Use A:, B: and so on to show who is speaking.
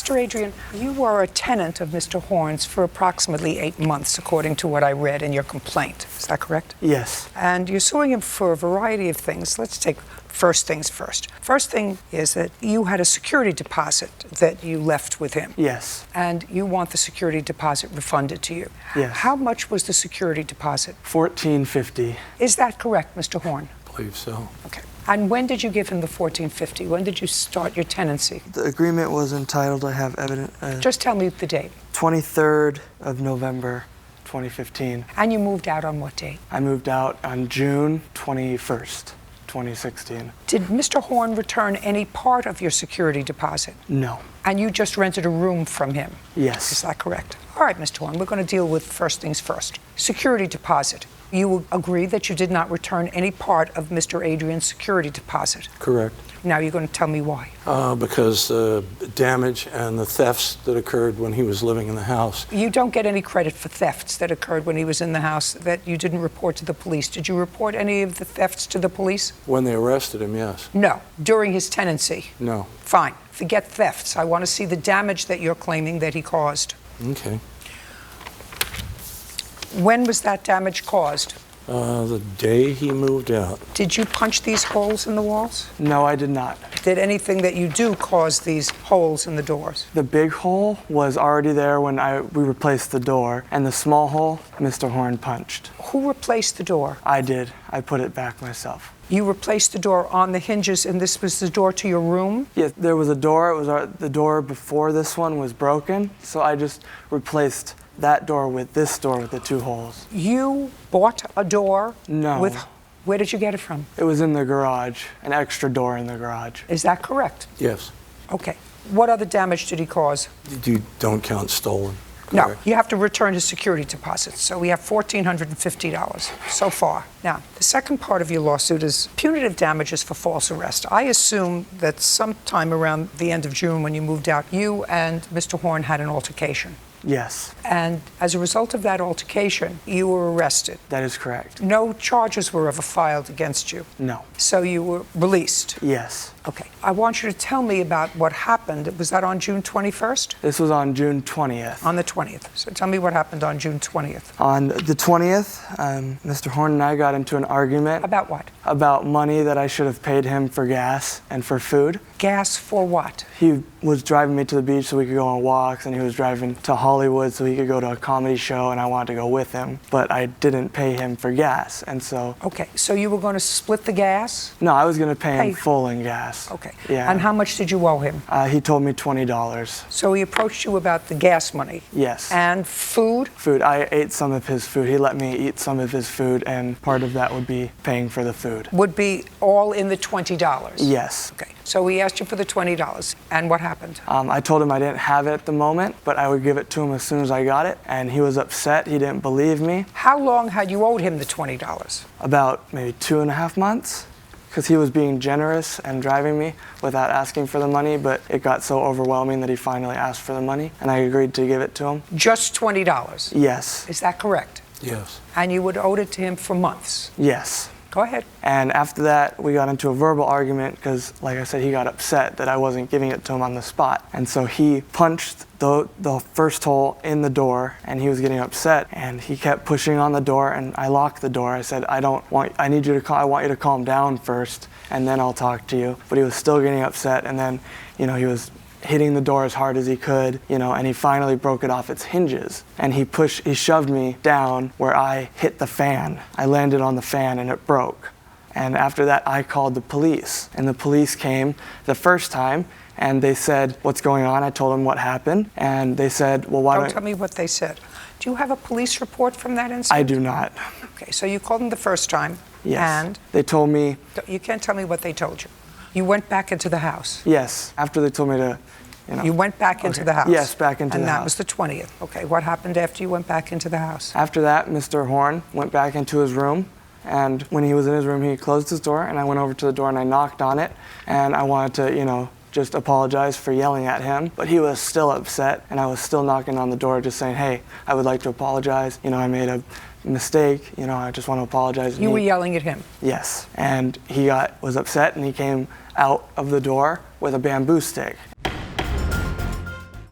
A: Mr. Adrian, you were a tenant of Mr. Horn's for approximately 8 months, according to what I read in your complaint. Is that correct?
B: Yes.
A: And you're suing him for a variety of things. Let's take first things first. First thing is that you had a security deposit that you left with him.
B: Yes.
A: And you want the security deposit refunded to you.
B: Yes.
A: How much was the security deposit?
B: $14.50.
A: Is that correct, Mr. Horn?
C: I believe so.
A: Okay. And when did you give him the $14.50? When did you start your tenancy?
B: The agreement was entitled, I have evidence.
A: Just tell me the date.
B: 23rd of November, 2015.
A: And you moved out on what date?
B: I moved out on June 21st, 2016.
A: Did Mr. Horn return any part of your security deposit?
B: No.
A: And you just rented a room from him?
B: Yes.
A: Is that correct? All right, Mr. Horn, we're going to deal with first things first. Security deposit. You will agree that you did not return any part of Mr. Adrian's security deposit?
C: Correct.
A: Now you're going to tell me why.
C: Because damage and the thefts that occurred when he was living in the house.
A: You don't get any credit for thefts that occurred when he was in the house that you didn't report to the police. Did you report any of the thefts to the police?
C: When they arrested him, yes.
A: No. During his tenancy?
C: No.
A: Fine. Forget thefts. I want to see the damage that you're claiming that he caused.
C: Okay.
A: When was that damage caused?
C: The day he moved out.
A: Did you punch these holes in the walls?
B: No, I did not.
A: Did anything that you do cause these holes in the doors?
B: The big hole was already there when we replaced the door, and the small hole, Mr. Horn punched.
A: Who replaced the door?
B: I did. I put it back myself.
A: You replaced the door on the hinges, and this was the door to your room?
B: Yes, there was a door. It was the door before this one was broken, so I just replaced that door with this door with the two holes.
A: You bought a door?
B: No.
A: Where did you get it from?
B: It was in the garage, an extra door in the garage.
A: Is that correct?
C: Yes.
A: Okay. What other damage did he cause?
C: You don't count stolen.
A: No,
C: Correct.
A: you have to return his security deposit. So we have $1,450 so far. Now, the second part of your lawsuit is punitive damages for false arrest. I assume that sometime around the end of June when you moved out, you and Mr. Horn had an altercation.
B: Yes.
A: And as a result of that altercation, you were arrested.
B: That is correct.
A: No charges were ever filed against you.
B: No.
A: So you were released.
B: Yes.
A: Okay. I want you to tell me about what happened. Was that on June 21st?
B: This was on June 20th.
A: On the 20th. So tell me what happened on June 20th.
B: On the 20th, Mr. Horn and I got into an argument.
A: About what?
B: About money that I should have paid him for gas and for food.
A: Gas for what?
B: He was driving me to the beach so we could go on walks, and he was driving to Hollywood so he could go to a comedy show, and I wanted to go with him. But I didn't pay him for gas, and so...
A: Okay, so you were going to split the gas?
B: No, I was going to pay him
A: Hey.
B: full in gas.
A: Okay.
B: Yeah.
A: And how much did you owe him?
B: He told me $20.
A: So he approached you about the gas money?
B: Yes.
A: And food?
B: Food. I ate some of his food. He let me eat some of his food, and part of that would be paying for the food.
A: Would be all in the $20?
B: Yes.
A: Okay. So he asked you for the $20. And what happened?
B: I told him I didn't have it at the moment, but I would give it to him as soon as I got it, and he was upset. He didn't believe me.
A: How long had you owed him the $20?
B: About maybe 2.5 months, because he was being generous and driving me without asking for the money, but it got so overwhelming that he finally asked for the money, and I agreed to give it to him.
A: Just $20?
B: Yes.
A: Is that correct?
C: Yes.
A: And you would owe it to him for months?
B: Yes.
A: Go ahead.
B: And after that, we got into a verbal argument because, like I said, he got upset that I wasn't giving it to him on the spot. And so he punched the first hole in the door, and he was getting upset, and he kept pushing on the door, and I locked the door. I said, I want you to calm down first, and then I'll talk to you. But he was still getting upset, and then, he was hitting the door as hard as he could, and he finally broke it off its hinges. And he shoved me down where I hit the fan. I landed on the fan and it broke. And after that, I called the police. And the police came the first time, and they said, what's going on? I told them what happened. And they said, well, why
A: Don't tell me what they said. Do you have a police report from that incident?
B: I do not.
A: Okay, so you called them the first time.
B: Yes.
A: And?
B: They told me...
A: You can't tell me what they told you. You went back into the house.
B: Yes, after they told me to,
A: You went back into the house.
B: Yes, back into the house.
A: And that was the 20th. Okay, what happened after you went back into the house?
B: After that, Mr. Horn went back into his room, and when he was in his room, he closed his door, and I went over to the door and I knocked on it, and I wanted to, just apologize for yelling at him, but he was still upset, and I was still knocking on the door just saying, hey, I would like to apologize. I made a mistake. I just want to apologize.
A: You were yelling at him?
B: Yes, and he was upset, and he came out of the door with a bamboo stick.